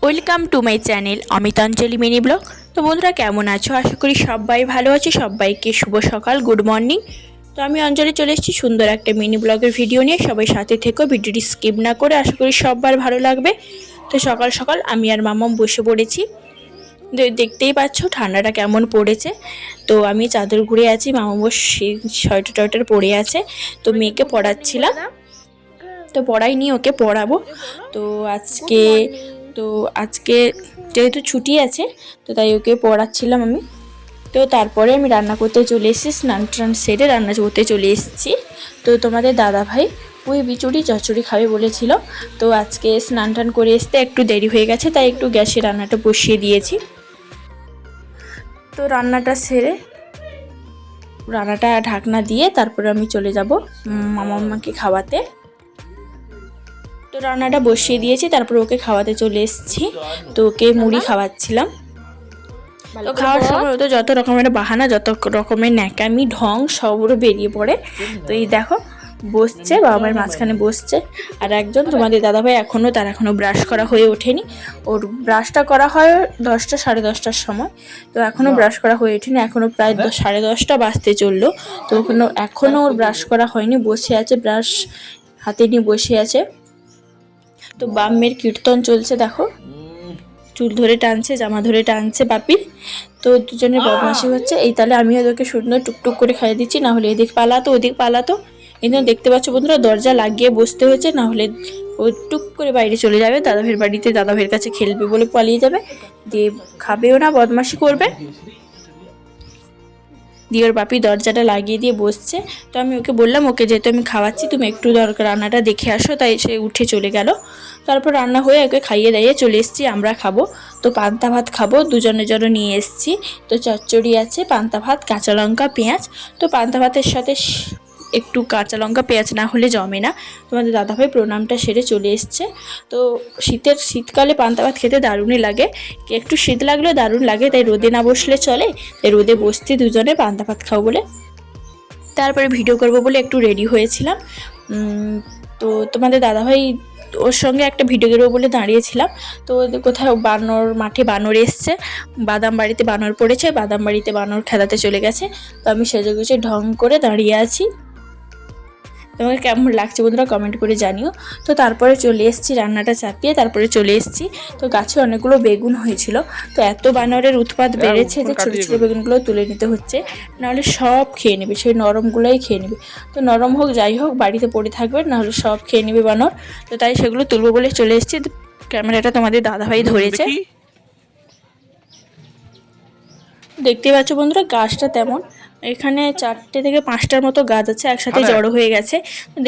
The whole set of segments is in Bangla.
Welcome to my channel Amitanjali mini blog. তো বন্ধুরা কেমন আছো? আশা করি সবাই ভালো আছে। সবাইকে শুভ সকাল, গুড মর্নিং। তো আমি অঞ্জলি চলে এসেছি সুন্দর একটা মিনি ব্লগের ভিডিও নিয়ে। সবাই সাথে থেকো, ভিডিওটি স্কিপ না করে। আশা করি সবার ভালো লাগবে। তো সকাল সকাল আমি আর মামাম বসে পড়েছি। দেখতেই পাচ্ছ ঠান্ডাটা কেমন পড়েছে। তো আমি চাদর ঘুরে আছি, মামা বসে সোয়েটার টোয়েটার পরে আছে। তো মেয়েকে পড়াচ্ছিলাম, তো পড়াইনি, ওকে পড়াবো। তো আজকে যেহেতু ছুটি আছে, তো তাই ওকে পড়াচ্ছিলাম আমি। তো তারপরে আমি রান্না করতে চলে এসেছি, স্নান টান সেরে রান্না করতে চলে এসেছি। তো তোমাদের দাদা ভাই ওই বিচুড়ি চচ্চড়ি খাবে বলেছিল। তো আজকে স্নান টান করে আসতে একটু দেরি হয়ে গেছে, তাই একটু গ্যাসে রান্নাটা বসিয়ে দিয়েছি। তো রান্নাটা ঢাকনা দিয়ে তারপরে আমি চলে যাব মামাকে খাওয়াতে। তো রান্নাটা বসিয়ে দিয়েছি, তারপর ওকে খাওয়াতে চলে এসেছি। তো ওকে মুড়ি খাওয়াচ্ছিলাম। তো খাওয়ার সময় তো যত রকমের বাহানা, যত রকমের ন্যাকামি ঢং সবগুলো বেরিয়ে পড়ে। তো এই দেখো বসছে, বাবা মায়ের মাঝখানে বসছে। আর একজন তোমাদের দাদাভাই তার এখনও ব্রাশ করা হয়ে ওঠেনি। ওর ব্রাশটা করা হয় 10টা সাড়ে 10টার সময়। তো এখনও ব্রাশ করা হয়ে ওঠেনি, এখনও প্রায় সাড়ে 10টা বাজতে চললো। তো এখনও ওর ব্রাশ করা হয়নি, বসে আছে, ব্রাশ হাতে নিয়ে বসে আছে। তো বাম্মের কীর্তন চলছে, দেখো চুল ধরে টানছে, জামা ধরে টানছে বাপির। তো দুজনের বদমাশি হচ্ছে। এই তাহলে আমি ওদেরকে সুন্দর টুকটুক করে খাইয়ে দিচ্ছি, না হলে এদিক পালাতো ওদিক পালাতো। এই জন্য দেখতে পাচ্ছ বন্ধুরা, দরজা লাগিয়ে বসতে হয়েছে, না হলে ও টুক করে বাইরে চলে যাবে দাদাভাইয়ের বাড়িতে, দাদাভাইয়ের কাছে খেলবে বলে পালিয়ে যাবে, দিয়ে খাবেও না, বদমাশি করবে। দিয়ে ওর বাপি দরজাটা লাগিয়ে দিয়ে বসছে। তো আমি ওকে বললাম, ওকে যেহেতু আমি খাওয়াচ্ছি তুমি একটু দরকার রান্নাটা দেখে আসো, তাই সে উঠে চলে গেল। তারপর রান্না হয়ে ওকে খাইয়ে দাইয়ে চলে এসেছি, আমরা খাবো। তো পান্তা ভাত খাবো, দুজনের জন্য নিয়ে এসেছি। তো চচ্চড়ি আছে, পান্তা ভাত, কাঁচা লঙ্কা, পেঁয়াজ। তো পান্তা ভাতের সাথে একটু কাঁচা লঙ্কা পেঁয়াজ না হলে জমে না। তোমাদের দাদাভাই প্রণামটা সেরে চলে এসছে। তো শীতকালে পান্তা ভাত খেতে দারুণই লাগে, একটু শীত লাগলেও দারুণ লাগে। তাই রোদে না বসলে চলে, তাই রোদে বসতে দুজনে পান্তা ভাত খাও বলে। তারপরে ভিডিও করব বলে একটু রেডি হয়েছিলাম। তো তোমাদের দাদাভাই ওর সঙ্গে একটা ভিডিও করবো বলে দাঁড়িয়েছিলাম। তো কোথাও মাঠে বানর এসছে, বাদাম বাড়িতে বানর পড়েছে, বাদাম বাড়িতে বানর খেলাতে চলে গেছে। তো আমি সেজেগুজে ঢং করে দাঁড়িয়ে আছি। তোমাকে কেমন লাগছে বন্ধুরা কমেন্ট করে জানিও। তো তারপরে চলে এসেছি, রান্নাটা চাপিয়ে তারপরে চলে এসেছি। তো গাছে অনেকগুলো বেগুন হয়েছিল। তো এত বানরের উৎপাত বেড়েছে যে ছোটো ছোটো বেগুনগুলো তুলে নিতে হচ্ছে, নাহলে সব খেয়ে নেবে, সেই নরমগুলোই খেয়ে নেবে। তো নরম হোক যাই হোক বাড়িতে পড়ে থাকবে, নাহলে সব খেয়ে নেবে বানর। তো তাই সেগুলো তুলবো বলে চলে এসেছি। ক্যামেরাটা তোমাদের দাদাভাই ধরেছে। দেখতে পাচ্ছ বন্ধুরা গাছটা তেমন, এখানে 4টে থেকে 5টার মতো গাছ আছে, একসাথে জড়ো হয়ে গেছে।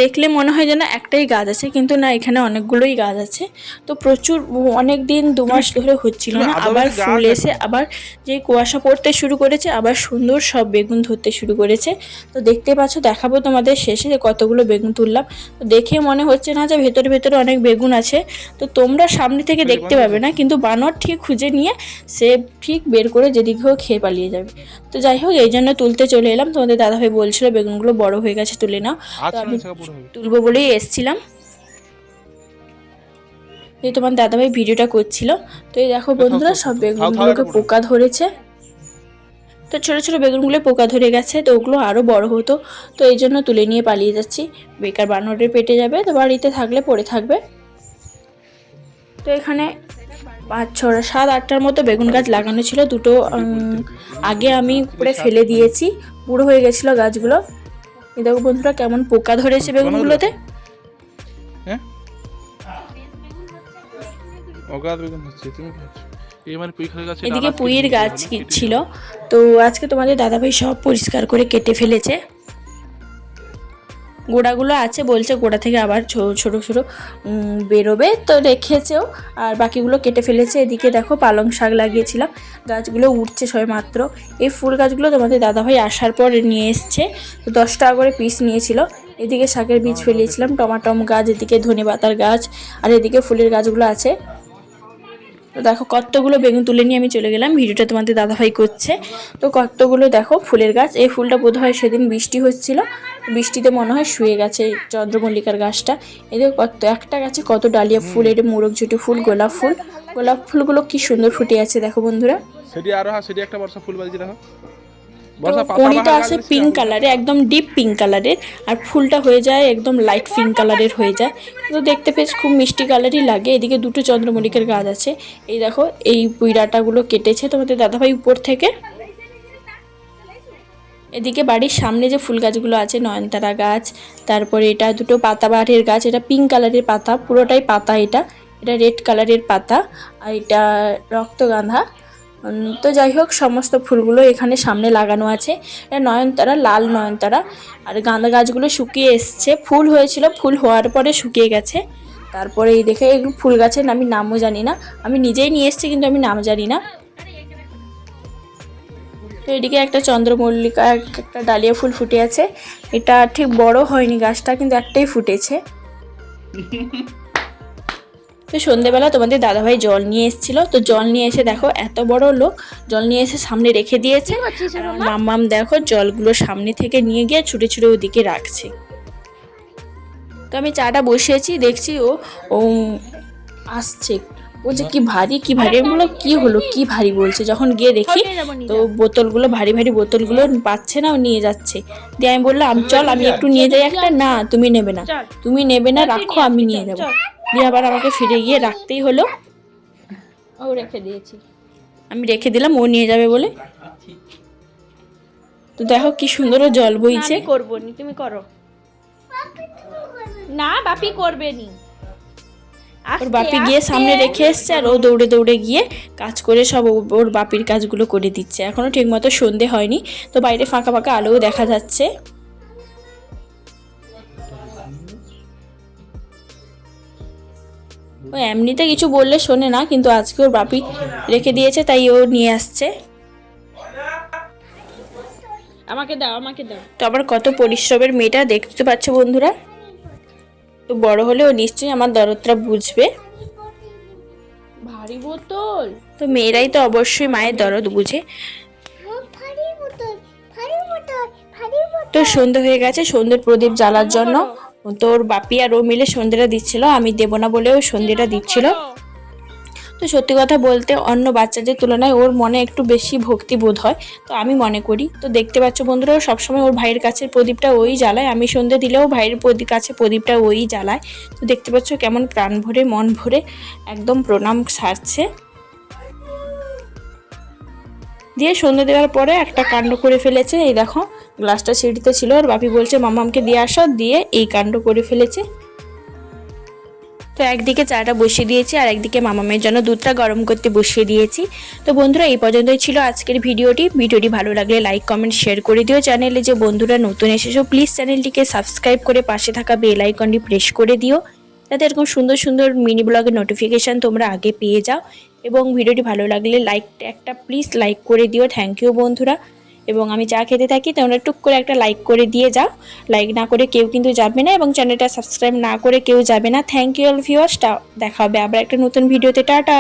দেখলে মনে হয় যেন একটাই গাছ আছে, কিন্তু না, এখানে অনেকগুলোই গাছ আছে। তো প্রচুর অনেক দিন 2 মাস ধরে হচ্ছিল না, আবার ফুল এসে আবার যে কুয়াশা পড়তে শুরু করেছে, আবার সুন্দর সব বেগুন ধরতে শুরু করেছে। তো দেখতে পাচ্ছ, দেখাবো তোমাদের শেষে যে কতগুলো বেগুন তুললাম। তো দেখে মনে হচ্ছে না যে ভেতরে ভেতরে অনেক বেগুন আছে। তো তোমরা সামনে থেকে দেখতে পাবে না, কিন্তু বানর ঠিক খুঁজে নিয়ে সে ঠিক বের করে যেদিকে হোক খেয়ে পালিয়ে যাবে। তো যাই হোক এই জন্য তুলতে চলে এলাম। তোমাদের দাদাভাই বলছিল বেগুনগুলো বড় হয়ে গেছে তুলে নাও, তো আমি তুলবো বলেই এসছিলাম। এই তোমার দাদাভাই ভিডিওটা করছিল। তো এই দেখো বন্ধুরা সব বেগুনগুলোকে পোকা ধরেছে। তো ছোটো ছোটো বেগুনগুলো পোকা ধরে গেছে, তো ওগুলো আরও বড় হতো। তো এই জন্য তুলে নিয়ে পালিয়ে যাচ্ছি, বেকার বানরের পেটে যাবে, তো বাড়িতে থাকলে পড়ে থাকবে। তো এখানে 5, 6, 7, 8টার মতো বেগুন গাছ লাগানো ছিল। দুটো আগে আমি উপরে ফেলে দিয়েছি, বুড়ো হয়ে গেছিলো গাছগুলো। এই দেখো বন্ধুরা কেমন পোকা ধরেছে বেগুনগুলোতে। এদিকে পুঁইয়ের গাছ ছিল, তো আজকে তোমাদের দাদাভাই সব পরিষ্কার করে কেটে ফেলেছে। গোড়াগুলো আছে, বলছে গোড়া থেকে আবার ছোটো ছোটো বেরোবে, তো রেখেছেও, আর বাকিগুলো কেটে ফেলেছে। এদিকে দেখো পালং শাক লাগিয়েছিলাম, গাছগুলো উঠছে সবে মাত্র। এই ফুল গাছগুলো তোমাদের দাদাভাই আসার পর নিয়ে এসছে, তো 10 টাকা করে পিস নিয়েছিল। এদিকে শাকের বীজ ফেলিয়েছিলাম, টমাটম গাছ, এদিকে ধনে পাতার গাছ, আর এদিকে ফুলের গাছগুলো আছে। তো দেখো কতগুলো বেগুন তুলে নিয়ে আমি চলে গেলাম, ভিডিওটা তোমাদের দাদাভাই করছে। তো কতগুলো দেখো ফুলের গাছ, এই ফুলটা বোধহয় সেদিন বৃষ্টি হচ্ছিল, বৃষ্টিতে মনে হয় শুয়ে গেছে চন্দ্রমল্লিকার গাছটা। এদের কত একটা গাছে কত ডালিয়া ফুল, এটা মোরগঝুটি ফুল, গোলাপ ফুল। গোলাপ ফুলগুলো কি সুন্দর ফুটে আছে দেখো বন্ধুরা। সেটি আরো হ্যাঁ সেটি একটা বর্ষা ফুল বাজি দেখো। তো বর্ষা পাতা কড়িটা বাহার গাছ আছে বেশি পিঙ্ক হবে। কালারে, একদম ডিপ পিঙ্ক কালারের, আর ফুলটা হয়ে যায় একদম লাইট পিঙ্ক কালারের হয়ে যায়। তো দেখতে বেশ খুব মিষ্টি কালারই লাগে। এদিকে দুটো চন্দ্রমল্লিকার গাছ আছে। এই দেখো এই পুইরাটাগুলো কেটেছে তোমাদের দাদাভাই উপর থেকে। এদিকে বাড়ির সামনে যে ফুল গাছগুলো আছে, নয়নতারা গাছ, তারপরে এটা দুটো পাতাবাহারের গাছ, এটা পিঙ্ক কালারের পাতা, পুরোটাই পাতা, এটা এটা রেড কালারের পাতা, আর এটা রক্তগান্ধা। তো যাই হোক সমস্ত ফুলগুলো এখানে সামনে লাগানো আছে। এটা নয়নতারা, লাল নয়নতারা। আর গাঁদা গাছগুলো শুকিয়ে এসছে, ফুল হয়েছিল, ফুল হওয়ার পরে শুকিয়ে গেছে। তারপরে এই দেখে এগুলো ফুল গাছের আমি নামও জানি না, আমি নিজেই নিয়ে এসেছি কিন্তু আমি নাম জানি না। তো এদিকে একটা চন্দ্রমল্লিকা, একটা ডালিয়া ফুল ফুটে আছে। এটা ঠিক বড় হয়নি গাছটা, কিন্তু একটাই ফুটেছে। তো সন্ধেবেলা তোমাদের দাদাভাই জল নিয়ে এসেছিলো, তো জল নিয়ে এসে দেখো এত বড় লোক জল নিয়ে এসে সামনে রেখে দিয়েছে। আর আমার মাম্মাম দেখো জলগুলো সামনে থেকে নিয়ে গিয়ে ছুটে ছুটে ওদিকে রাখছে। তো আমি চাটা বসিয়েছি, দেখছি ও ও আসছে, বলছে কি ভারী কি ভারী। আমি বললাম কি হলো, কি ভারী বলছে। যখন গিয়ে দেখি তো বোতলগুলো ভারী ভারী বোতলগুলো পাচ্ছে না, ও নিয়ে যাচ্ছে। দিয়ে আমি বললাম চল আমি একটু নিয়ে যাই একটা। না তুমি নেবে না, তুমি নেবে না, রাখো আমি নিয়ে যাবো। দিয়ে আবার আমাকে ফিরে গিয়ে রাখতেই হলো। ও রেখে দিয়েছি, আমি রেখে দিলাম ও নিয়ে যাবে বলে। তো দেখো কি সুন্দর জল বইছে। আমি করবো নি, তুমি করো না, বাপি করবে নি। ওর বাপি গিয়ে সামনে রেখে এসছে, আর ও দৌড়ে দৌড়ে গিয়ে কাজ করে সব ওর বাপির কাজগুলো করে দিচ্ছে। এখনো ঠিক মতো সন্ধে হয়নি, তো বাইরে ফাঁকা ফাঁকা আলোও দেখা যাচ্ছে। ও এমনিতে কিছু বললে শোনে না, কিন্তু আজকে ওর বাপি রেখে দিয়েছে তাই ও নিয়ে আসছে। আমাকে দাও, আমাকে দাও। তো আবার কত পরিশ্রমের মেয়েটা, দেখতে পাচ্ছ বন্ধুরা। তো বড় হলে ও নিশ্চয়ই আমার দরদটা বুঝবে। ভারী বোতল। তো মেয়েরাই তো অবশ্যই মায়ের দরদ বুঝে। তো সন্ধ্যে হয়ে গেছে, সন্ধ্যের প্রদীপ জ্বালার জন্য তোর বাপি আর ও মিলে সন্ধ্যেটা দিচ্ছিল, আমি দেবো না বলেও সন্ধ্যেটা দিচ্ছিল। তো সত্যি কথা বলতে অন্য বাচ্চাদের তুলনায় ওর মনে একটু বেশি ভক্তি বোধ হয়, তো আমি মনে করি। তো দেখতে পাচ্ছ বন্ধুরা, ও সবসময় ওর ভাইয়ের কাছে প্রদীপটা ওই জ্বালায়, আমি সন্ধ্যে দিলেও ভাইয়ের কাছে প্রদীপটা ওই জ্বালায়। তো দেখতে পাচ্ছ কেমন প্রাণ ভরে মন ভরে একদম প্রণাম সারছে। দিয়ে সন্ধ্যে দেওয়ার পরে একটা কাণ্ড করে ফেলেছে। এই দেখো গ্লাসটা সিঁড়িতে ছিল, আর বাপি বলছে মামামকে দিয়ে আসো, দিয়ে এই কাণ্ড করে ফেলেছে। তো একদিকে চাটা বসিয়ে দিয়েছি, আর একদিকে মামামের জন্য দুধটা গরম করতে বসিয়ে দিয়েছি। তো বন্ধুরা এই পর্যন্তই ছিল আজকের ভিডিওটি ভালো লাগলে লাইক কমেন্ট শেয়ার করে দিও। চ্যানেলে যে বন্ধুরা নতুন এসেছো প্লিজ চ্যানেলটিকে সাবস্ক্রাইব করে পাশে থাকা বেল আইকনটি প্রেস করে দিও, যাতে এরকম সুন্দর সুন্দর মিনি ব্লগের নোটিফিকেশান তোমরা আগে পেয়ে যাও। এবং ভিডিওটি ভালো লাগলে একটা প্লিজ লাইক করে দিও। থ্যাংক ইউ বন্ধুরা। এবং আমি চা খেতে থাকি, তোমরা টুক করে একটা লাইক করে দিয়ে যাও। লাইক না করে কেউ কিন্তু যাবে না, এবং চ্যানেলটা সাবস্ক্রাইব না করে কেউ যাবে না। Thank you all viewers. দেখা হবে আবার একটা নতুন ভিডিওতে। টাটা।